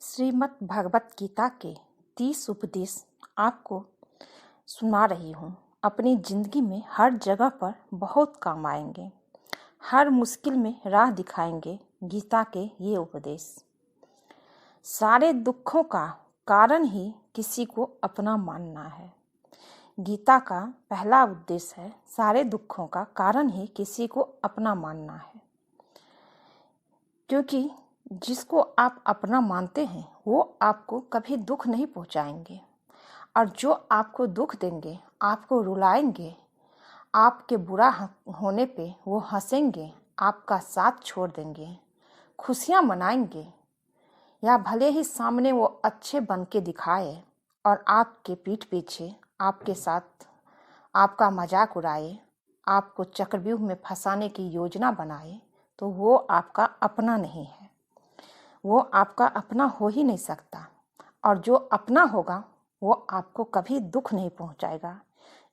श्रीमद् भगवत गीता के 30 उपदेश आपको सुना रही हूँ। अपनी ज़िंदगी में हर जगह पर बहुत काम आएंगे, हर मुश्किल में राह दिखाएंगे गीता के ये उपदेश। सारे दुखों का कारण ही किसी को अपना मानना है। गीता का पहला उद्देश्य है सारे दुखों का कारण ही किसी को अपना मानना है, क्योंकि जिसको आप अपना मानते हैं वो आपको कभी दुख नहीं पहुंचाएंगे, और जो आपको दुख देंगे, आपको रुलाएंगे, आपके बुरा होने पे वो हंसेंगे, आपका साथ छोड़ देंगे, खुशियां मनाएंगे, या भले ही सामने वो अच्छे बन के दिखाए और आपके पीठ पीछे आपके साथ आपका मजाक उड़ाए, आपको चक्रव्यूह में फंसाने की योजना बनाए, तो वो आपका अपना नहीं है। वो आपका अपना हो ही नहीं सकता, और जो अपना होगा वो आपको कभी दुख नहीं पहुंचाएगा।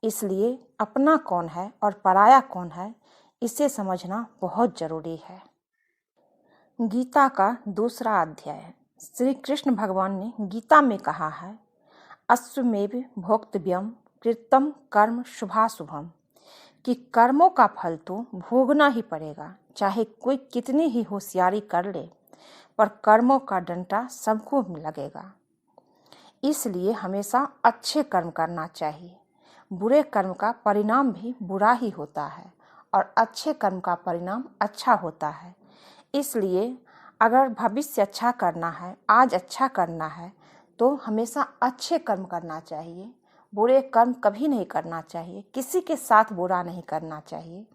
इसलिए अपना कौन है और पराया कौन है, इसे समझना बहुत जरूरी है। गीता का दूसरा अध्याय। श्री कृष्ण भगवान ने गीता में कहा है, अश्वमेव भोक्तव्यम कृतम कर्म शुभाशुभम, कि कर्मों का फल तो भोगना ही पड़ेगा, चाहे कोई कितनी ही होशियारी कर ले, पर कर्मों का डंडा सबको लगेगा। इसलिए हमेशा अच्छे कर्म करना चाहिए। बुरे कर्म का परिणाम भी बुरा ही होता है और अच्छे कर्म का परिणाम अच्छा होता है। इसलिए अगर भविष्य अच्छा करना है, आज अच्छा करना है, तो हमेशा अच्छे कर्म करना चाहिए। बुरे कर्म कभी नहीं करना चाहिए। किसी के साथ बुरा नहीं करना चाहिए।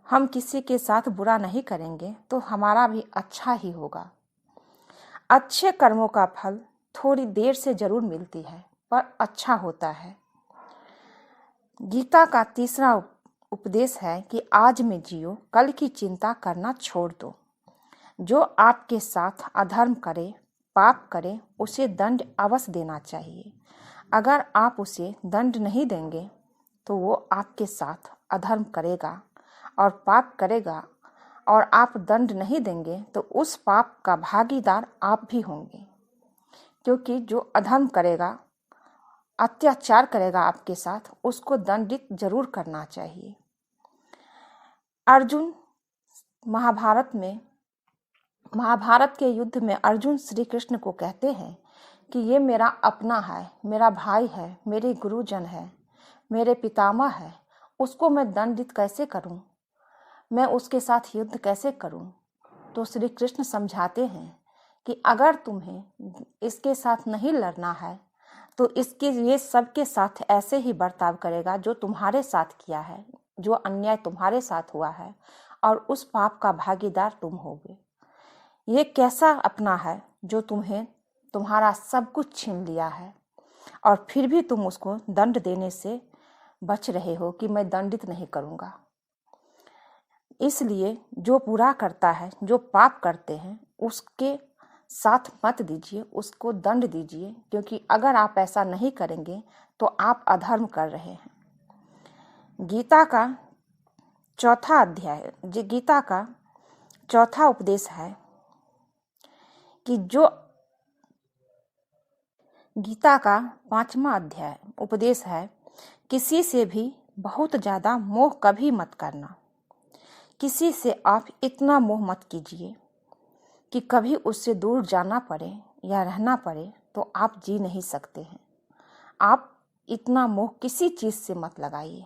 हम किसी के साथ बुरा नहीं करेंगे तो हमारा भी अच्छा ही होगा। अच्छे कर्मों का फल थोड़ी देर से जरूर मिलती है, पर अच्छा होता है। गीता का तीसरा उपदेश है कि आज में जियो, कल की चिंता करना छोड़ दो। जो आपके साथ अधर्म करे, पाप करे, उसे दंड अवश्य देना चाहिए। अगर आप उसे दंड नहीं देंगे तो वो आपके साथ अधर्म करेगा और पाप करेगा, और आप दंड नहीं देंगे तो उस पाप का भागीदार आप भी होंगे। क्योंकि जो अधर्म करेगा, अत्याचार करेगा आपके साथ, उसको दंडित जरूर करना चाहिए। अर्जुन महाभारत के युद्ध में अर्जुन श्री कृष्ण को कहते हैं कि ये मेरा अपना है, मेरा भाई है, मेरे गुरुजन है, मेरे पितामह है, उसको मैं दंडित कैसे करूं, मैं उसके साथ युद्ध कैसे करूं। तो श्री कृष्ण समझाते हैं कि अगर तुम्हें इसके साथ नहीं लड़ना है तो ये सबके साथ ऐसे ही बर्ताव करेगा जो तुम्हारे साथ किया है, जो अन्याय तुम्हारे साथ हुआ है, और उस पाप का भागीदार तुम होगे। ये कैसा अपना है जो तुम्हारा सब कुछ छीन लिया है, और फिर भी तुम उसको दंड देने से बच रहे हो कि मैं दंडित नहीं करूँगा। इसलिए जो बुरा करता है, जो पाप करते हैं, उसके साथ मत दीजिए, उसको दंड दीजिए, क्योंकि अगर आप ऐसा नहीं करेंगे तो आप अधर्म कर रहे हैं। गीता का चौथा उपदेश है कि जो गीता का 5वां अध्याय उपदेश है, किसी से भी बहुत ज़्यादा मोह कभी मत करना। किसी से आप इतना मोह मत कीजिए कि कभी उससे दूर जाना पड़े या रहना पड़े तो आप जी नहीं सकते हैं। आप इतना मोह किसी चीज़ से मत लगाइए।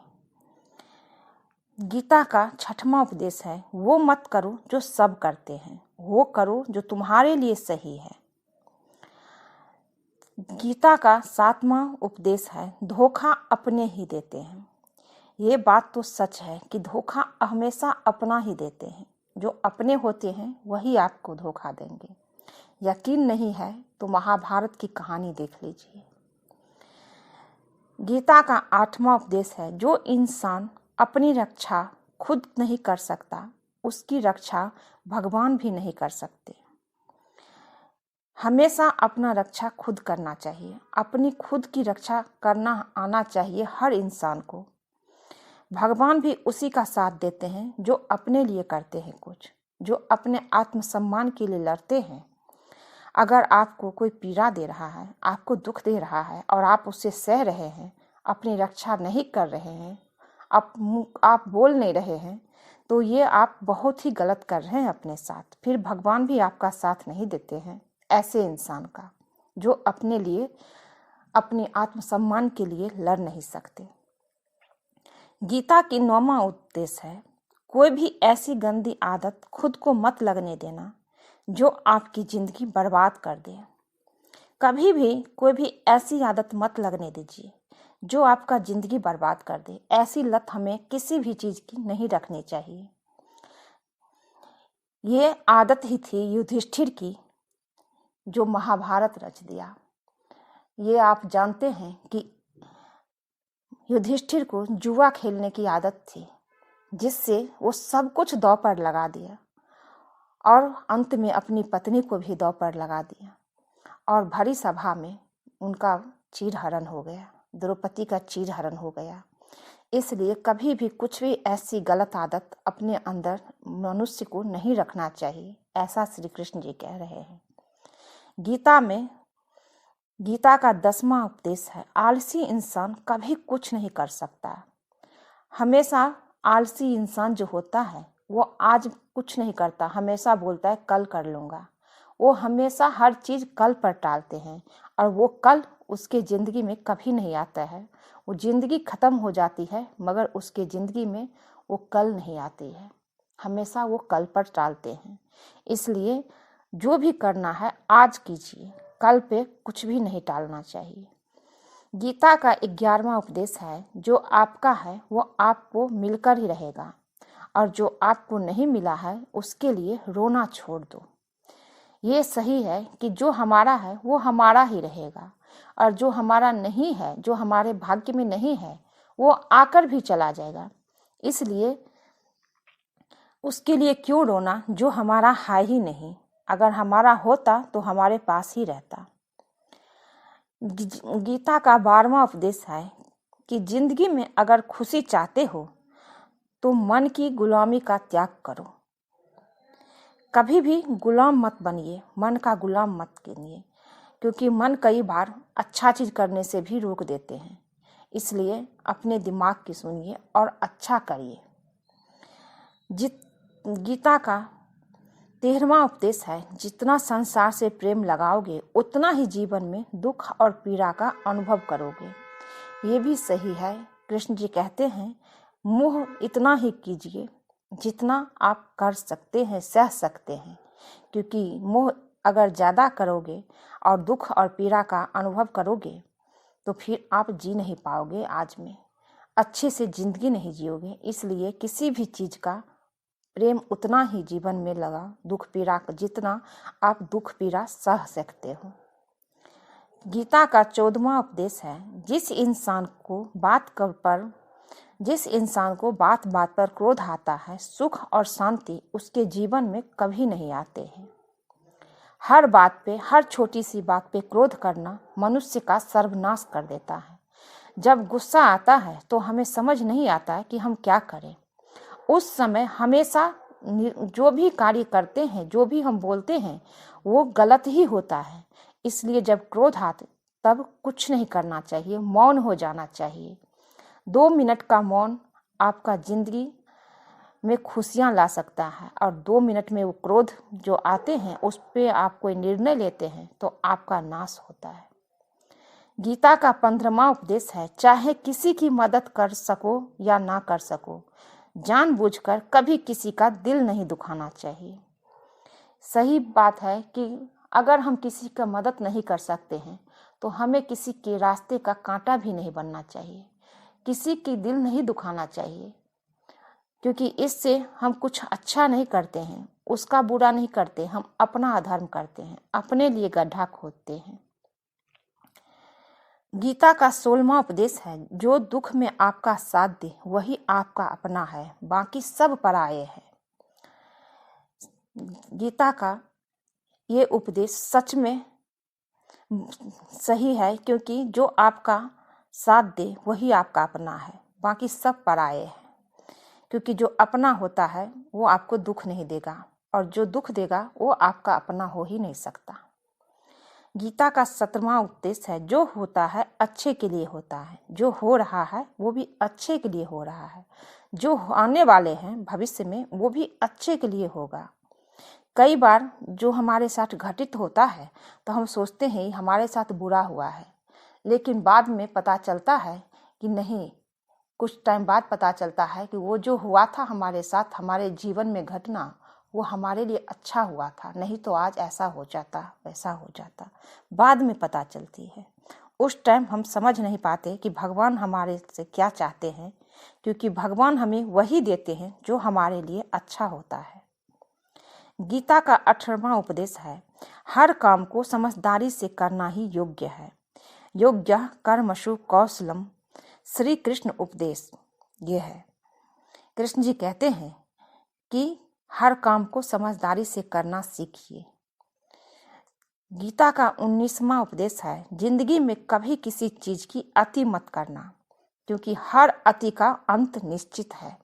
गीता का 6वां उपदेश है, वो मत करो जो सब करते हैं, वो करो जो तुम्हारे लिए सही है। गीता का 7वां उपदेश है, धोखा अपने ही देते हैं। ये बात तो सच है कि धोखा हमेशा अपना ही देते हैं। जो अपने होते हैं वही आपको धोखा देंगे। यकीन नहीं है तो महाभारत की कहानी देख लीजिए। गीता का 8वां उपदेश है, जो इंसान अपनी रक्षा खुद नहीं कर सकता, उसकी रक्षा भगवान भी नहीं कर सकते। हमेशा अपना रक्षा खुद करना चाहिए। अपनी खुद की रक्षा करना आना चाहिए हर इंसान को। भगवान भी उसी का साथ देते हैं जो अपने लिए करते हैं कुछ, जो अपने आत्मसम्मान के लिए लड़ते हैं। अगर आपको कोई पीड़ा दे रहा है, आपको दुख दे रहा है और आप उससे सह रहे हैं, अपनी रक्षा नहीं कर रहे हैं, आप बोल नहीं रहे हैं, तो ये आप बहुत ही गलत कर रहे हैं अपने साथ। फिर भगवान भी आपका साथ नहीं देते हैं ऐसे इंसान का, जो अपने लिए, अपने आत्मसम्मान के लिए लड़ नहीं सकते। गीता की 9वां उपदेश है, कोई भी ऐसी गंदी आदत खुद को मत लगने देना जो आपकी जिंदगी बर्बाद कर दे। कभी भी कोई भी ऐसी आदत मत लगने दीजिए जो आपका जिंदगी बर्बाद कर दे। ऐसी लत हमें किसी भी चीज की नहीं रखनी चाहिए। ये आदत ही थी युधिष्ठिर की, जो महाभारत रच दिया। ये आप जानते हैं कि युधिष्ठिर को जुआ खेलने की आदत थी, जिससे वो सब कुछ दांव पर लगा दिया और अंत में अपनी पत्नी को भी दांव पर लगा दिया और भरी सभा में उनका चीरहरण हो गया, द्रौपदी का चीरहरण हो गया। इसलिए कभी भी कुछ भी ऐसी गलत आदत अपने अंदर मनुष्य को नहीं रखना चाहिए, ऐसा श्री कृष्ण जी कह रहे हैं। गीता का 10वां उपदेश है, आलसी इंसान कभी कुछ नहीं कर सकता। हमेशा आलसी इंसान जो होता है वो आज कुछ नहीं करता, हमेशा बोलता है कल कर लूँगा। वो हमेशा हर चीज़ कल पर टालते हैं और वो कल उसके ज़िंदगी में कभी नहीं आता है। वो ज़िंदगी ख़त्म हो जाती है मगर उसके ज़िंदगी में वो कल नहीं आती है, हमेशा वो कल पर टालते हैं। इसलिए जो भी करना है आज कीजिए, कल पे कुछ भी नहीं टालना चाहिए। गीता का 11वां उपदेश है, जो आपका है वो आपको मिलकर ही रहेगा और जो आपको नहीं मिला है उसके लिए रोना छोड़ दो। ये सही है कि जो हमारा है वो हमारा ही रहेगा और जो हमारा नहीं है, जो हमारे भाग्य में नहीं है, वो आकर भी चला जाएगा। इसलिए उसके लिए क्यों रोना जो हमारा है ही नहीं। अगर हमारा होता तो हमारे पास ही रहता। गीता का 12वां उपदेश है कि जिंदगी में अगर खुशी चाहते हो तो मन की गुलामी का त्याग करो। कभी भी गुलाम मत बनिए, मन का गुलाम मत बनिए, क्योंकि मन कई बार अच्छा चीज करने से भी रोक देते हैं। इसलिए अपने दिमाग की सुनिए और अच्छा करिए। गीता का 13वां उपदेश है, जितना संसार से प्रेम लगाओगे उतना ही जीवन में दुख और पीड़ा का अनुभव करोगे। ये भी सही है। कृष्ण जी कहते हैं, मोह इतना ही कीजिए जितना आप कर सकते हैं, सह सकते हैं, क्योंकि मोह अगर ज़्यादा करोगे और दुख और पीड़ा का अनुभव करोगे तो फिर आप जी नहीं पाओगे, आज में अच्छे से जिंदगी नहीं जियोगे। इसलिए किसी भी चीज़ का प्रेम उतना ही जीवन में लगा, दुख पीड़ा जितना आप दुख पीड़ा सह सकते हो। गीता का 14वां उपदेश है, जिस इंसान को बात बात पर क्रोध आता है, सुख और शांति उसके जीवन में कभी नहीं आते हैं। हर बात पे, हर छोटी सी बात पे क्रोध करना मनुष्य का सर्वनाश कर देता है। जब गुस्सा आता है तो हमें समझ नहीं आता है कि हम क्या करें। उस समय हमेशा जो भी कार्य करते हैं, जो भी हम बोलते हैं, वो गलत ही होता है। इसलिए जब क्रोध आते तब कुछ नहीं करना चाहिए, मौन हो जाना चाहिए। 2 मिनट का मौन आपका जिंदगी में खुशियां ला सकता है और 2 मिनट में वो क्रोध जो आते हैं उस पे आप कोई निर्णय लेते हैं तो आपका नाश होता है। गीता का 15वां उपदेश है, चाहे किसी की मदद कर सको या ना कर सको, जानबूझकर कभी किसी का दिल नहीं दुखाना चाहिए। सही बात है कि अगर हम किसी का मदद नहीं कर सकते हैं तो हमें किसी के रास्ते का कांटा भी नहीं बनना चाहिए, किसी की दिल नहीं दुखाना चाहिए, क्योंकि इससे हम कुछ अच्छा नहीं करते हैं, उसका बुरा नहीं करते, हम अपना अधर्म करते हैं, अपने लिए गड्ढा खोदते हैं। गीता का 16वां उपदेश है, जो दुख में आपका साथ दे वही आपका अपना है, बाकी सब पराये है। गीता का ये उपदेश सच में सही है, क्योंकि जो आपका साथ दे वही आपका अपना है, बाकी सब पराये है। क्योंकि जो अपना होता है वो आपको दुख नहीं देगा और जो दुख देगा वो आपका अपना हो ही नहीं सकता। गीता का 17वां उपदेश है, जो होता है अच्छे के लिए होता है, जो हो रहा है वो भी अच्छे के लिए हो रहा है, जो आने वाले हैं भविष्य में वो भी अच्छे के लिए होगा। कई बार जो हमारे साथ घटित होता है तो हम सोचते हैं हमारे साथ बुरा हुआ है, लेकिन बाद में पता चलता है कि नहीं, कुछ टाइम बाद पता चलता है कि वो जो हुआ था हमारे साथ, हमारे जीवन में घटना, वो हमारे लिए अच्छा हुआ था, नहीं तो आज ऐसा हो जाता, वैसा हो जाता। बाद में पता चलती है। उस टाइम हम समझ नहीं पाते कि भगवान हमारे से क्या चाहते हैं, क्योंकि भगवान हमें वही देते हैं जो हमारे लिए अच्छा होता है। गीता का 18वां उपदेश है, हर काम को समझदारी से करना ही योग्य है। योग्य कर्मसु कौशलम, श्री कृष्ण उपदेश ये है। कृष्ण जी कहते हैं कि हर काम को समझदारी से करना सीखिए। गीता का 19वां उपदेश है, जिंदगी में कभी किसी चीज की अति मत करना, क्योंकि हर अति का अंत निश्चित है।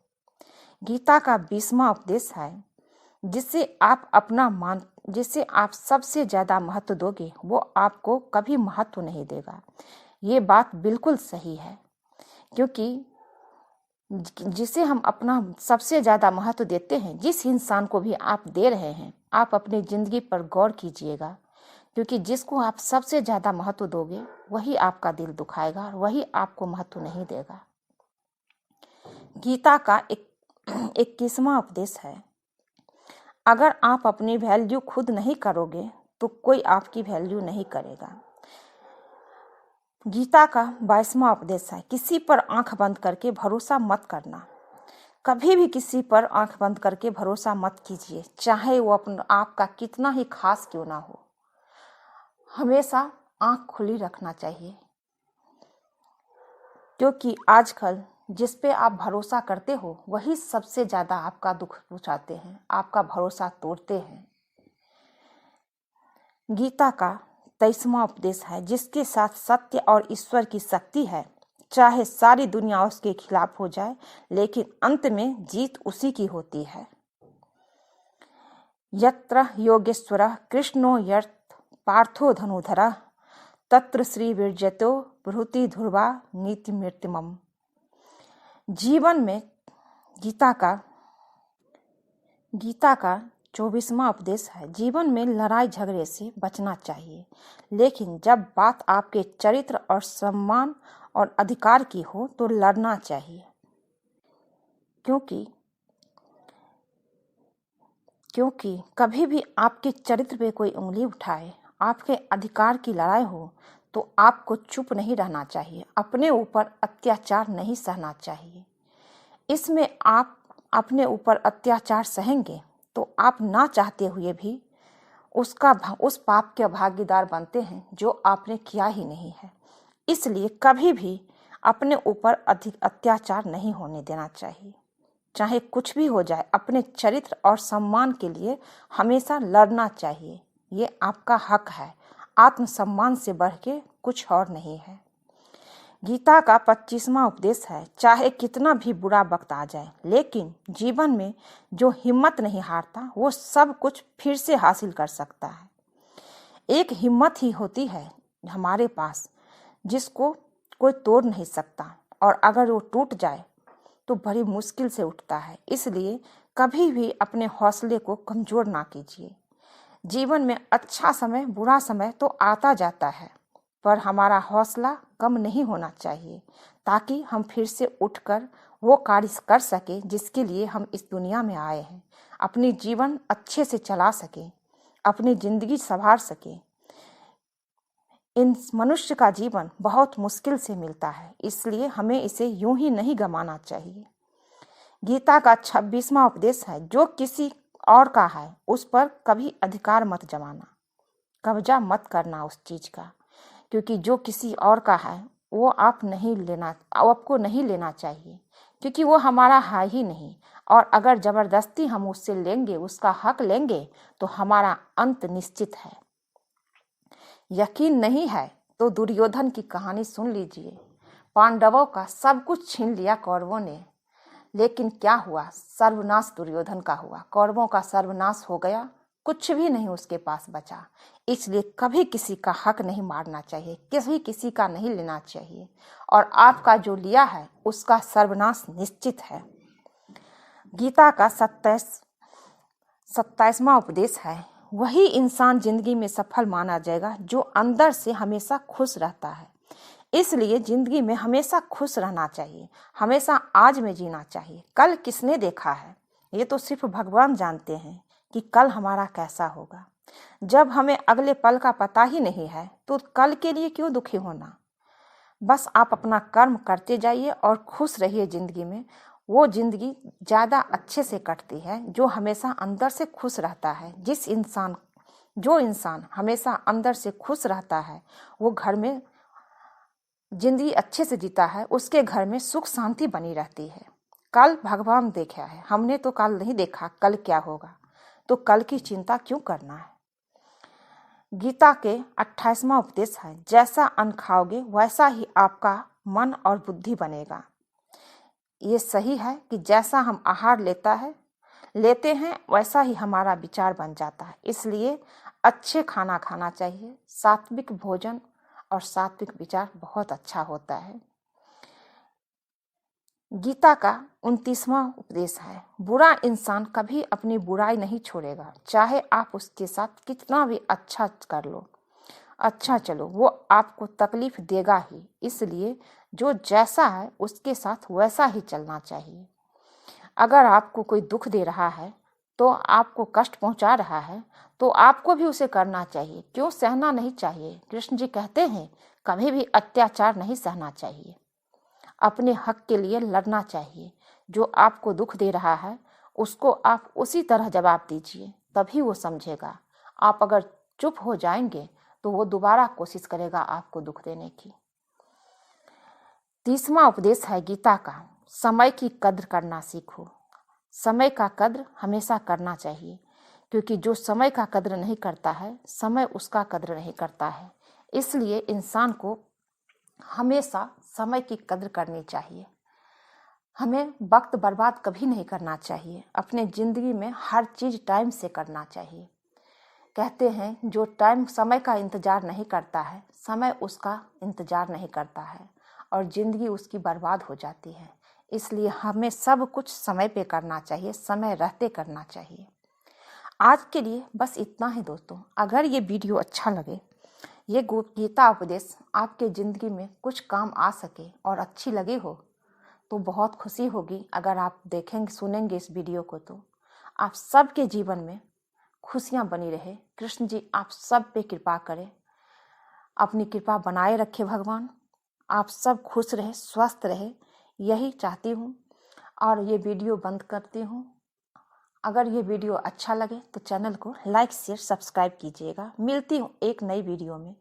गीता का 20वां उपदेश है, जिसे आप सबसे ज्यादा महत्व दोगे वो आपको कभी महत्व नहीं देगा। ये बात बिल्कुल सही है, क्योंकि जिसे हम अपना सबसे ज्यादा महत्व देते हैं, जिस इंसान को भी आप दे रहे हैं, आप अपनी जिंदगी पर गौर कीजिएगा, क्योंकि जिसको आप सबसे ज्यादा महत्व दोगे वही आपका दिल दुखाएगा, वही आपको महत्व नहीं देगा। गीता का 21वां उपदेश है, अगर आप अपनी वैल्यू खुद नहीं करोगे तो कोई आपकी वैल्यू नहीं करेगा। गीता का 22वां उपदेश है, किसी पर आंख बंद करके भरोसा मत करना। कभी भी किसी पर आंख बंद करके भरोसा मत कीजिए, चाहे वो आपका कितना ही खास क्यों ना हो। हमेशा आंख खुली रखना चाहिए, क्योंकि आजकल जिस पे आप भरोसा करते हो वही सबसे ज्यादा आपका दुख पहुंचाते हैं, आपका भरोसा तोड़ते हैं। गीता का 23वां उपदेश है, जिसके साथ सत्य और ईश्वर की शक्ति है, चाहे सारी दुनिया उसके खिलाफ हो जाए, लेकिन अंत में जीत उसी की होती है। यत्र योगेश्वरः कृष्णो यत् पार्थो धनुधरः तत्र श्री विरजतो ब्रूहि ध्रुवा नीति मृत्युमम। जीवन में गीता का 24वां उपदेश है, जीवन में लड़ाई झगड़े से बचना चाहिए, लेकिन जब बात आपके चरित्र और सम्मान और अधिकार की हो तो लड़ना चाहिए, क्योंकि कभी भी आपके चरित्र पे कोई उंगली उठाए, आपके अधिकार की लड़ाई हो, तो आपको चुप नहीं रहना चाहिए, अपने ऊपर अत्याचार नहीं सहना चाहिए। इसमें आप अपने ऊपर अत्याचार सहेंगे तो आप ना चाहते हुए भी उस पाप के भागीदार बनते हैं जो आपने किया ही नहीं है। इसलिए कभी भी अपने ऊपर अधिक अत्याचार नहीं होने देना चाहिए। चाहे कुछ भी हो जाए, अपने चरित्र और सम्मान के लिए हमेशा लड़ना चाहिए, ये आपका हक है, आत्मसम्मान से बढ़ के कुछ और नहीं है। गीता का 25वां उपदेश है, चाहे कितना भी बुरा वक्त आ जाए, लेकिन जीवन में जो हिम्मत नहीं हारता वो सब कुछ फिर से हासिल कर सकता है। एक हिम्मत ही होती है हमारे पास जिसको कोई तोड़ नहीं सकता, और अगर वो टूट जाए तो बड़ी मुश्किल से उठता है। इसलिए कभी भी अपने हौसले को कमजोर ना कीजिए। जीवन में अच्छा समय बुरा समय तो आता जाता है, पर हमारा हौसला कम नहीं होना चाहिए, ताकि हम फिर से उठकर वो कार्य कर सके जिसके लिए हम इस दुनिया में आए हैं, अपनी जीवन अच्छे से चला सके, अपनी जिंदगी संवार सके। इन मनुष्य का जीवन बहुत मुश्किल से मिलता है, इसलिए हमें इसे यूं ही नहीं गंवाना चाहिए। गीता का 26वां उपदेश है, जो किसी और का है उस पर कभी अधिकार मत जमाना, कब्जा मत करना उस चीज का, क्योंकि जो किसी और का है वो आपको नहीं लेना चाहिए, क्योंकि वो हमारा है ही नहीं, और अगर जबरदस्ती हम उससे लेंगे, उसका हक लेंगे, तो हमारा अंत निश्चित है। यकीन नहीं है तो दुर्योधन की कहानी सुन लीजिए। पांडवों का सब कुछ छीन लिया कौरवों ने, लेकिन क्या हुआ? सर्वनाश दुर्योधन का हुआ, कौरवों का सर्वनाश हो गया, कुछ भी नहीं उसके पास बचा। इसलिए कभी किसी का हक नहीं मारना चाहिए, किसी का नहीं लेना चाहिए, और आपका जो लिया है उसका सर्वनाश निश्चित है। गीता का 27वां उपदेश है, वही इंसान जिंदगी में सफल माना जाएगा जो अंदर से हमेशा खुश रहता है। इसलिए जिंदगी में हमेशा खुश रहना चाहिए, हमेशा आज में जीना चाहिए। कल किसने देखा है? ये तो सिर्फ भगवान जानते हैं कि कल हमारा कैसा होगा। जब हमें अगले पल का पता ही नहीं है तो कल के लिए क्यों दुखी होना। बस आप अपना कर्म करते जाइए और खुश रहिए जिंदगी में। वो जिंदगी ज़्यादा अच्छे से कटती है जो हमेशा अंदर से खुश रहता है। जो इंसान हमेशा अंदर से खुश रहता है वो घर में जिंदगी अच्छे से जीता है, उसके घर में सुख शांति बनी रहती है। कल भगवान देखा है, हमने तो कल नहीं देखा कल क्या होगा, तो कल की चिंता क्यों करना है। गीता के 28वां उपदेश है, जैसा अन्न खाओगे वैसा ही आपका मन और बुद्धि बनेगा। ये सही है कि जैसा हम आहार लेते हैं वैसा ही हमारा विचार बन जाता है। इसलिए अच्छे खाना खाना चाहिए। सात्विक भोजन और सात्विक विचार बहुत अच्छा होता है। गीता का 29वां उपदेश है, बुरा इंसान कभी अपनी बुराई नहीं छोड़ेगा, चाहे आप उसके साथ कितना भी अच्छा कर लो, अच्छा चलो, वो आपको तकलीफ देगा ही। इसलिए जो जैसा है उसके साथ वैसा ही चलना चाहिए। अगर आपको कोई दुख दे रहा है, तो आपको कष्ट पहुंचा रहा है, तो आपको भी उसे करना चाहिए, क्यों सहना नहीं चाहिए। कृष्ण जी कहते हैं कभी भी अत्याचार नहीं सहना चाहिए, अपने हक के लिए लड़ना चाहिए। जो आपको दुख दे रहा है उसको आप उसी तरह जवाब दीजिए, तभी वो समझेगा। आप अगर चुप हो जाएंगे तो वो दोबारा कोशिश करेगा आपको दुख देने की। 30वां उपदेश है गीता का, समय की कद्र करना सीखो। समय का कद्र हमेशा करना चाहिए, क्योंकि जो समय का कद्र नहीं करता है समय उसका कद्र नहीं करता है। इसलिए इंसान को हमेशा समय की कद्र करनी चाहिए। हमें वक्त बर्बाद कभी नहीं करना चाहिए। अपने जिंदगी में हर चीज टाइम से करना चाहिए। कहते हैं जो टाइम समय का इंतजार नहीं करता है समय उसका इंतजार नहीं करता है, और जिंदगी उसकी बर्बाद हो जाती है। इसलिए हमें सब कुछ समय पे करना चाहिए, समय रहते करना चाहिए। आज के लिए बस इतना ही दोस्तों। अगर ये वीडियो अच्छा लगे, ये गीता उपदेश आपके ज़िंदगी में कुछ काम आ सके और अच्छी लगी हो, तो बहुत खुशी होगी। अगर आप देखेंगे सुनेंगे इस वीडियो को, तो आप सबके जीवन में खुशियाँ बनी रहे। कृष्ण जी आप सब पे कृपा करें, अपनी कृपा बनाए रखे भगवान। आप सब खुश रहे, स्वस्थ रहे, यही चाहती हूँ। और ये वीडियो बंद करती हूँ। अगर ये वीडियो अच्छा लगे तो चैनल को लाइक शेयर सब्सक्राइब कीजिएगा। मिलती हूँ एक नई वीडियो में।